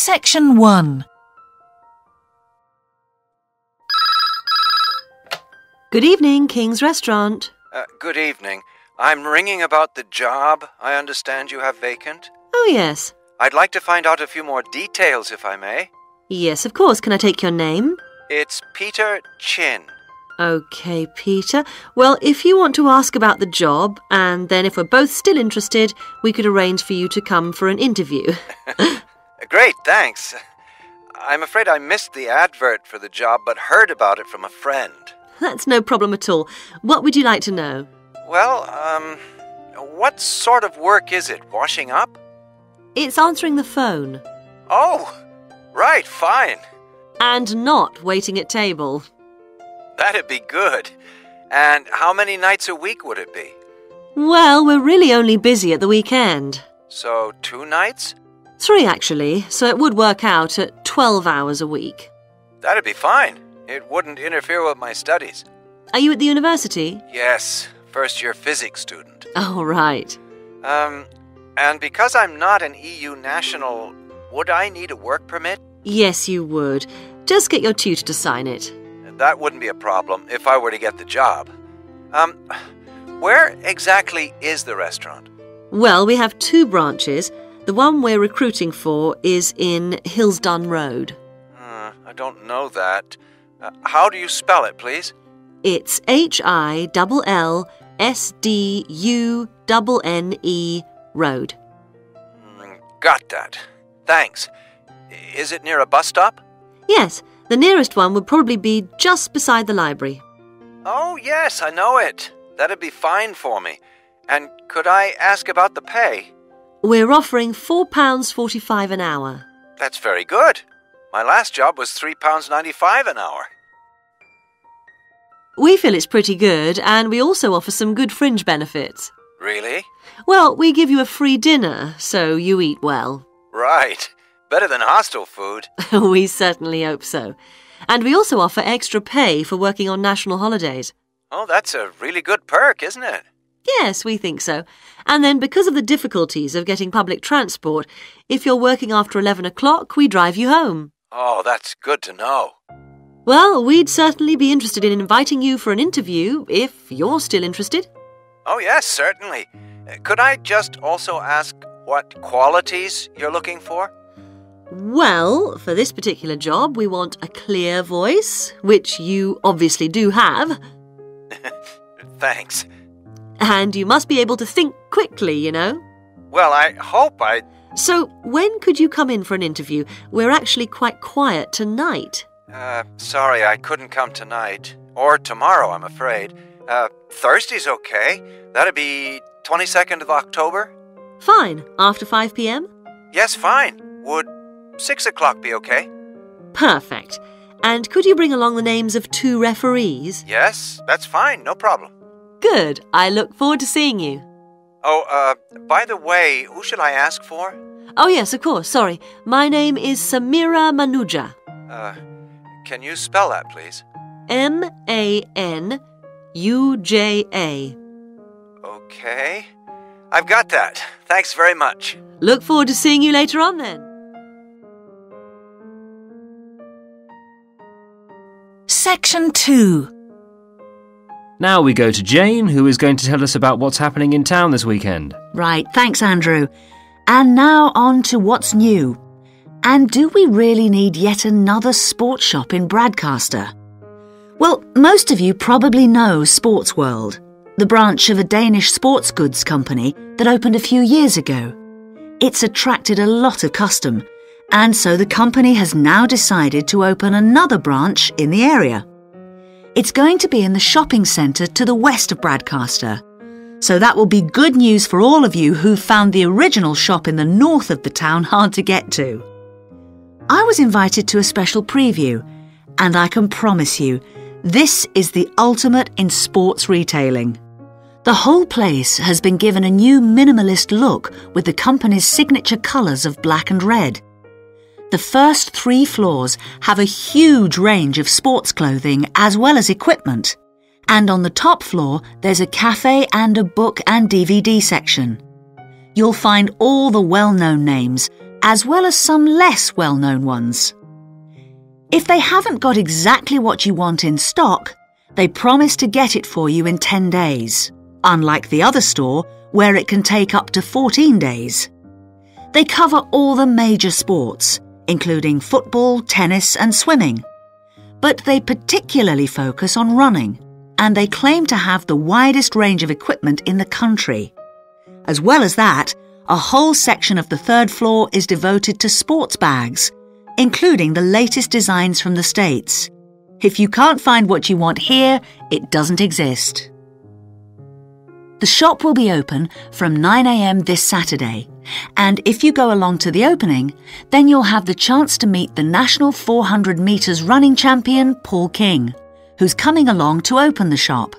Section 1. Good evening, King's Restaurant. Good evening. I'm ringing about the job I understand you have vacant. Oh, yes. I'd like to find out a few more details, if I may. Yes, of course. Can I take your name? It's Peter Chin. OK, Peter. Well, if you want to ask about the job, and then if we're both still interested, we could arrange for you to come for an interview. Great, thanks. I'm afraid I missed the advert for the job, but heard about it from a friend. That's no problem at all. What would you like to know? Well, what sort of work is it? Washing up? It's answering the phone. Oh, right, fine. And not waiting at table. That'd be good. And how many nights a week would it be? Well, we're really only busy at the weekend. So 2 nights? 3, actually, so it would work out at 12 hours a week. That'd be fine. It wouldn't interfere with my studies. Are you at the university? Yes, first-year physics student. Oh, right. And because I'm not an EU national, would I need a work permit? Yes, you would. Just get your tutor to sign it. That wouldn't be a problem if I were to get the job. Where exactly is the restaurant? Well, we have 2 branches. The one we're recruiting for is in Hillsdon Road. I don't know that. How do you spell it, please? It's HILLSDUNNE Road. Got that. Thanks. Is it near a bus stop? Yes, the nearest one would probably be just beside the library. Oh, yes, I know it. That'd be fine for me. And could I ask about the pay? We're offering £4.45 an hour. That's very good. My last job was £3.95 an hour. We feel it's pretty good, and we also offer some good fringe benefits. Really? Well, we give you a free dinner, so you eat well. Right. Better than hostel food. We certainly hope so. And we also offer extra pay for working on national holidays. Oh, that's a really good perk, isn't it? Yes, we think so. And then because of the difficulties of getting public transport, if you're working after 11 o'clock, we drive you home. Oh, that's good to know. Well, we'd certainly be interested in inviting you for an interview, if you're still interested. Oh, yes, certainly. Could I just also ask what qualities you're looking for? Well, for this particular job, we want a clear voice, which you obviously do have. Thanks. And you must be able to think quickly, you know. Well, I hope I... So, when could you come in for an interview? We're actually quite quiet tonight. Sorry, I couldn't come tonight. Or tomorrow, I'm afraid. Thursday's okay. That'd be 22nd of October. Fine. After 5 p.m? Yes, fine. Would 6 o'clock be okay? Perfect. And could you bring along the names of 2 referees? Yes, that's fine. No problem. Good. I look forward to seeing you. Oh, by the way, who should I ask for? Oh, yes, of course. Sorry. My name is Samira Manuja. Can you spell that, please? Manuja. Okay. I've got that. Thanks very much. Look forward to seeing you later on, then. Section 2. Now we go to Jane, who is going to tell us about what's happening in town this weekend. Right, thanks, Andrew. And now on to what's new. And do we really need yet another sports shop in Bradcaster? Well, most of you probably know Sports World, the branch of a Danish sports goods company that opened a few years ago. It's attracted a lot of custom, and so the company has now decided to open another branch in the area. It's going to be in the shopping centre to the west of Bradcaster. So that will be good news for all of you who found the original shop in the north of the town hard to get to. I was invited to a special preview, and I can promise you, this is the ultimate in sports retailing. The whole place has been given a new minimalist look with the company's signature colours of black and red. The first 3 floors have a huge range of sports clothing as well as equipment. And on the top floor, there's a cafe and a book and DVD section. You'll find all the well-known names, as well as some less well-known ones. If they haven't got exactly what you want in stock, they promise to get it for you in 10 days, unlike the other store where it can take up to 14 days. They cover all the major sports, including football, tennis and swimming. But they particularly focus on running, and they claim to have the widest range of equipment in the country. As well as that, a whole section of the third floor is devoted to sports bags, including the latest designs from the States. If you can't find what you want here, it doesn't exist. The shop will be open from 9 a.m. this Saturday, and if you go along to the opening, then you'll have the chance to meet the national 400 metres running champion Paul King, who's coming along to open the shop.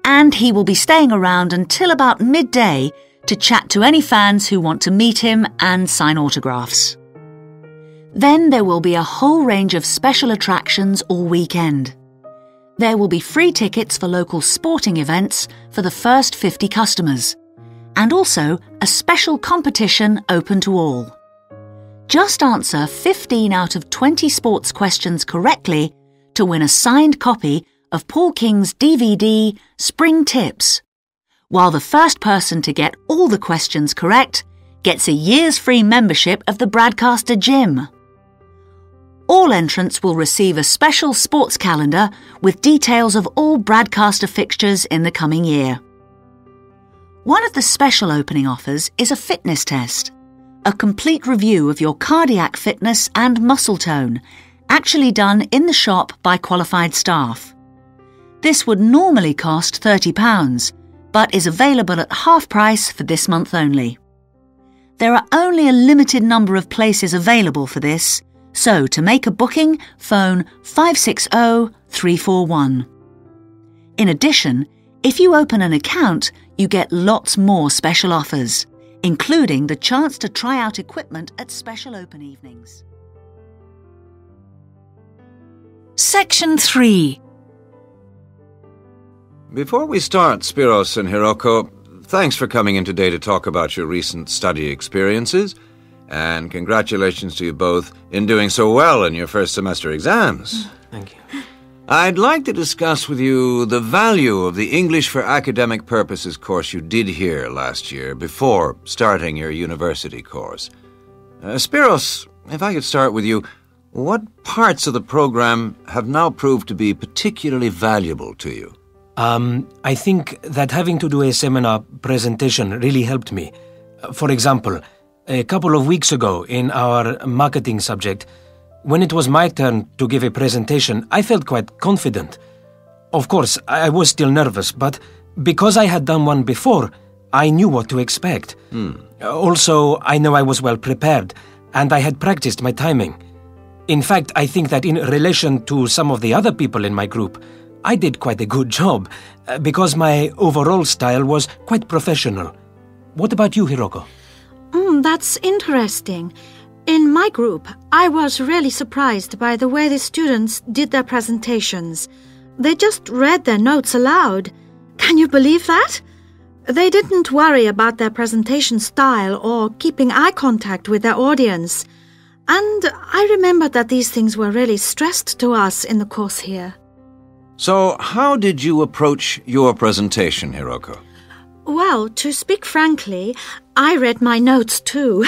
And he will be staying around until about midday to chat to any fans who want to meet him and sign autographs. Then there will be a whole range of special attractions all weekend. There will be free tickets for local sporting events for the first 50 customers, and also a special competition open to all. Just answer 15 out of 20 sports questions correctly to win a signed copy of Paul King's DVD, Spring Tips, while the first person to get all the questions correct gets a year's free membership of the Broadcaster Gym. All entrants will receive a special sports calendar with details of all Broadcaster fixtures in the coming year. One of the special opening offers is a fitness test, a complete review of your cardiac fitness and muscle tone, actually done in the shop by qualified staff. This would normally cost £30, but is available at half price for this month only. There are only a limited number of places available for this, so to make a booking, phone 560-341. In addition, if you open an account, you get lots more special offers, including the chance to try out equipment at special open evenings. Section 3. Before we start, Spiros and Hiroko, thanks for coming in today to talk about your recent study experiences. And congratulations to you both in doing so well in your first semester exams. Thank you. I'd like to discuss with you the value of the English for Academic Purposes course you did here last year before starting your university course. Spiros, if I could start with you, what parts of the program have now proved to be particularly valuable to you? I think that having to do a seminar presentation really helped me. For example, a couple of weeks ago in our marketing subject, when it was my turn to give a presentation, I felt quite confident. Of course, I was still nervous, but because I had done one before, I knew what to expect. Also, I know I was well prepared, and I had practiced my timing. In fact, I think that in relation to some of the other people in my group, I did quite a good job, because my overall style was quite professional. What about you, Hiroko? That's interesting. In my group, I was really surprised by the way the students did their presentations. They just read their notes aloud. Can you believe that? They didn't worry about their presentation style or keeping eye contact with their audience. And I remember that these things were really stressed to us in the course here. So, how did you approach your presentation, Hiroko? Well, to speak frankly, I read my notes too.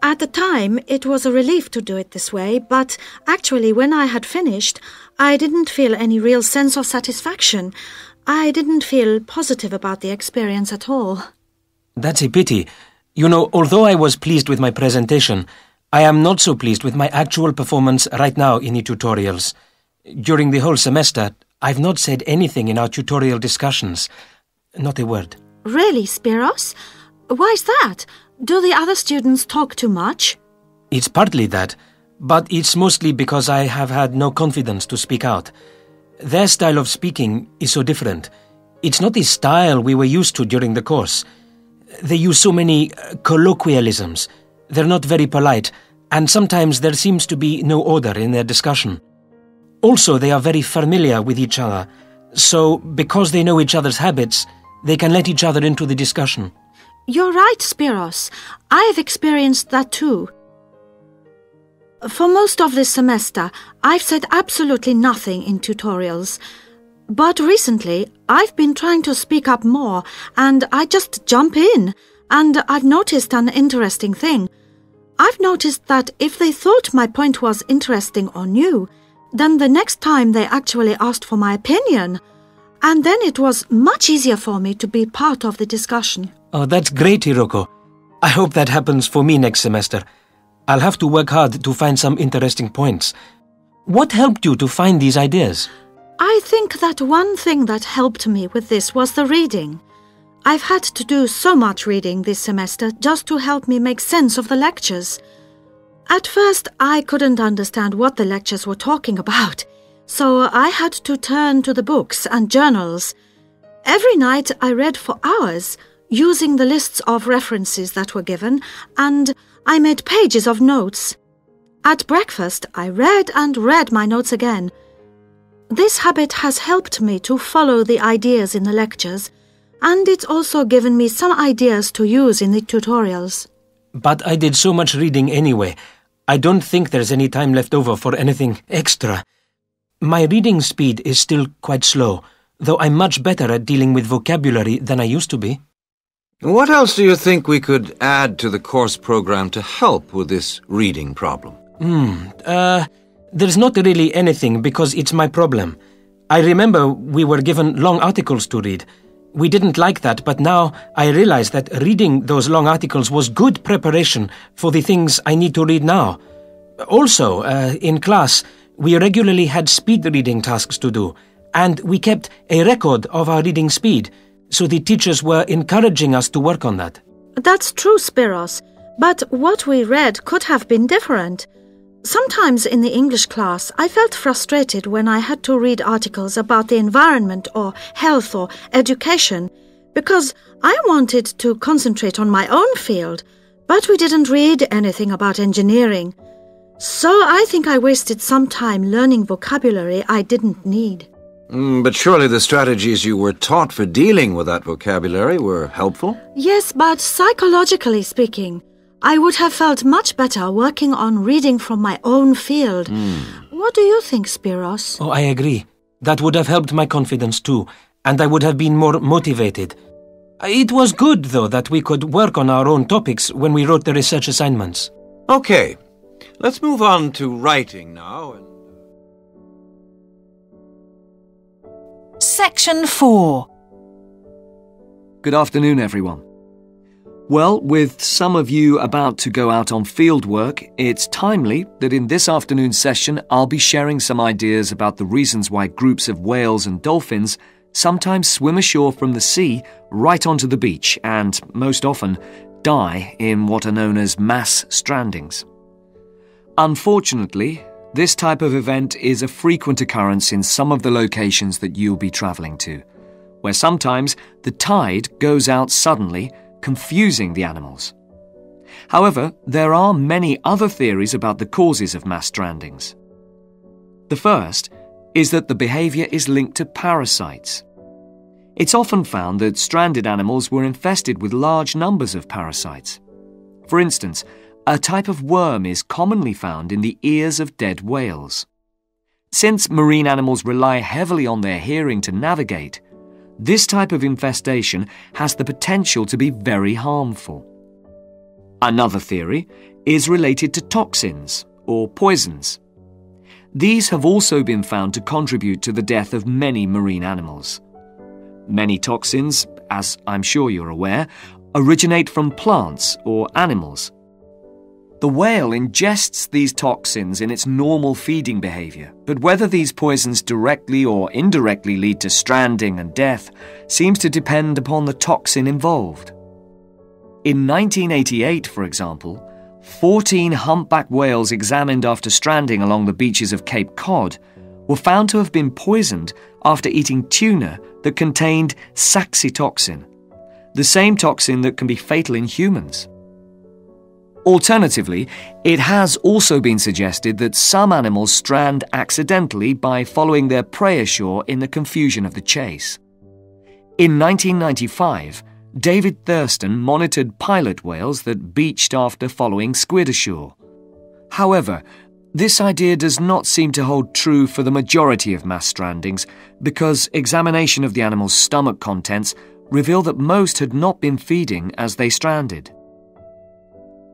At the time, it was a relief to do it this way, but actually when I had finished, I didn't feel any real sense of satisfaction. I didn't feel positive about the experience at all. That's a pity. You know, although I was pleased with my presentation, I am not so pleased with my actual performance right now in the tutorials. During the whole semester, I've not said anything in our tutorial discussions. Not a word. Really, Spiros? Why's that? Do the other students talk too much? It's partly that, but it's mostly because I have had no confidence to speak out. Their style of speaking is so different. It's not the style we were used to during the course. They use so many colloquialisms. They're not very polite, and sometimes there seems to be no order in their discussion. Also, they are very familiar with each other, so because they know each other's habits, they can let each other into the discussion. You're right, Spiros. I've experienced that too. For most of this semester, I've said absolutely nothing in tutorials. But recently, I've been trying to speak up more, and I just jump in, and I've noticed an interesting thing. I've noticed that if they thought my point was interesting or new, then the next time they actually asked for my opinion. And then it was much easier for me to be part of the discussion. Oh, that's great, Hiroko. I hope that happens for me next semester. I'll have to work hard to find some interesting points. What helped you to find these ideas? I think that one thing that helped me with this was the reading. I've had to do so much reading this semester just to help me make sense of the lectures. At first, I couldn't understand what the lectures were talking about, so I had to turn to the books and journals. Every night I read for hours, using the lists of references that were given, and I made pages of notes. At breakfast, I read and read my notes again. This habit has helped me to follow the ideas in the lectures, and it's also given me some ideas to use in the tutorials. But I did so much reading anyway. I don't think there's any time left over for anything extra. My reading speed is still quite slow, though I'm much better at dealing with vocabulary than I used to be. What else do you think we could add to the course program to help with this reading problem? There's not really anything because it's my problem. I remember we were given long articles to read. We didn't like that, but now I realize that reading those long articles was good preparation for the things I need to read now. Also, in class, we regularly had speed reading tasks to do, and we kept a record of our reading speed, so the teachers were encouraging us to work on that. That's true, Spiros, but what we read could have been different. Sometimes in the English class, I felt frustrated when I had to read articles about the environment or health or education, because I wanted to concentrate on my own field, but we didn't read anything about engineering. So I think I wasted some time learning vocabulary I didn't need. But surely the strategies you were taught for dealing with that vocabulary were helpful? Yes, but psychologically speaking, I would have felt much better working on reading from my own field. What do you think, Spiros? Oh, I agree. That would have helped my confidence too, and I would have been more motivated. It was good, though, that we could work on our own topics when we wrote the research assignments. Okay, let's move on to writing now. Section 4. Good afternoon, everyone. Well, with some of you about to go out on field work, it's timely that in this afternoon's session I'll be sharing some ideas about the reasons why groups of whales and dolphins sometimes swim ashore from the sea right onto the beach and, most often, die in what are known as mass strandings. Unfortunately, this type of event is a frequent occurrence in some of the locations that you'll be travelling to, where sometimes the tide goes out suddenly, confusing the animals. However, there are many other theories about the causes of mass strandings. The first is that the behaviour is linked to parasites. It's often found that stranded animals were infested with large numbers of parasites. For instance, a type of worm is commonly found in the ears of dead whales. Since marine animals rely heavily on their hearing to navigate, this type of infestation has the potential to be very harmful. Another theory is related to toxins or poisons. These have also been found to contribute to the death of many marine animals. Many toxins, as I'm sure you're aware, originate from plants or animals. The whale ingests these toxins in its normal feeding behaviour, but whether these poisons directly or indirectly lead to stranding and death seems to depend upon the toxin involved. In 1988, for example, 14 humpback whales examined after stranding along the beaches of Cape Cod were found to have been poisoned after eating tuna that contained saxitoxin, the same toxin that can be fatal in humans. Alternatively, it has also been suggested that some animals strand accidentally by following their prey ashore in the confusion of the chase. In 1995, David Thurston monitored pilot whales that beached after following squid ashore. However, this idea does not seem to hold true for the majority of mass strandings because examination of the animal's stomach contents revealed that most had not been feeding as they stranded.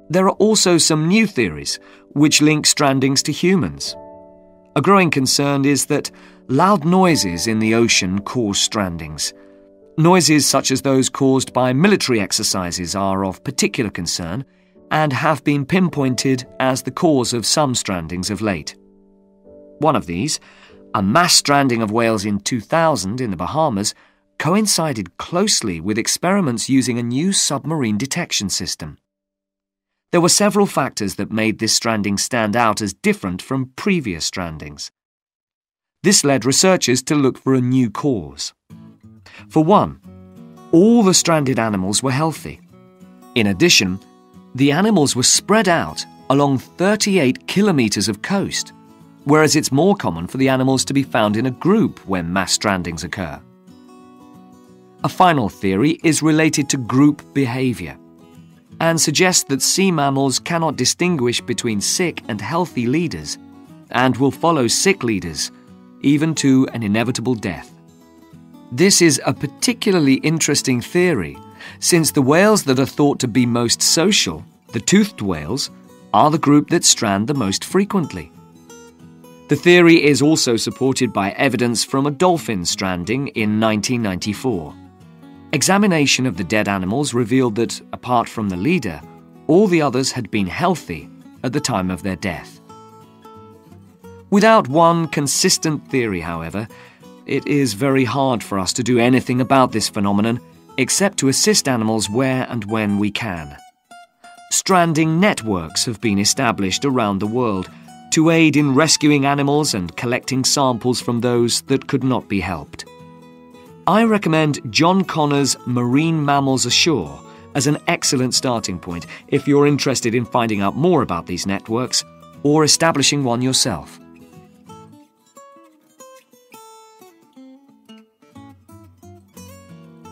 There are also some new theories which link strandings to humans. A growing concern is that loud noises in the ocean cause strandings. Noises such as those caused by military exercises are of particular concern and have been pinpointed as the cause of some strandings of late. One of these, a mass stranding of whales in 2000 in the Bahamas, coincided closely with experiments using a new submarine detection system. There were several factors that made this stranding stand out as different from previous strandings. This led researchers to look for a new cause. For one, all the stranded animals were healthy. In addition, the animals were spread out along 38 kilometres of coast, whereas it's more common for the animals to be found in a group when mass strandings occur. A final theory is related to group behaviour and suggests that sea mammals cannot distinguish between sick and healthy leaders and will follow sick leaders, even to an inevitable death. This is a particularly interesting theory, since the whales that are thought to be most social, the toothed whales, are the group that strand the most frequently. The theory is also supported by evidence from a dolphin stranding in 1994. Examination of the dead animals revealed that, apart from the leader, all the others had been healthy at the time of their death. Without one consistent theory, however, it is very hard for us to do anything about this phenomenon except to assist animals where and when we can. Stranding networks have been established around the world to aid in rescuing animals and collecting samples from those that could not be helped. I recommend John Connor's Marine Mammals Ashore as an excellent starting point if you're interested in finding out more about these networks or establishing one yourself.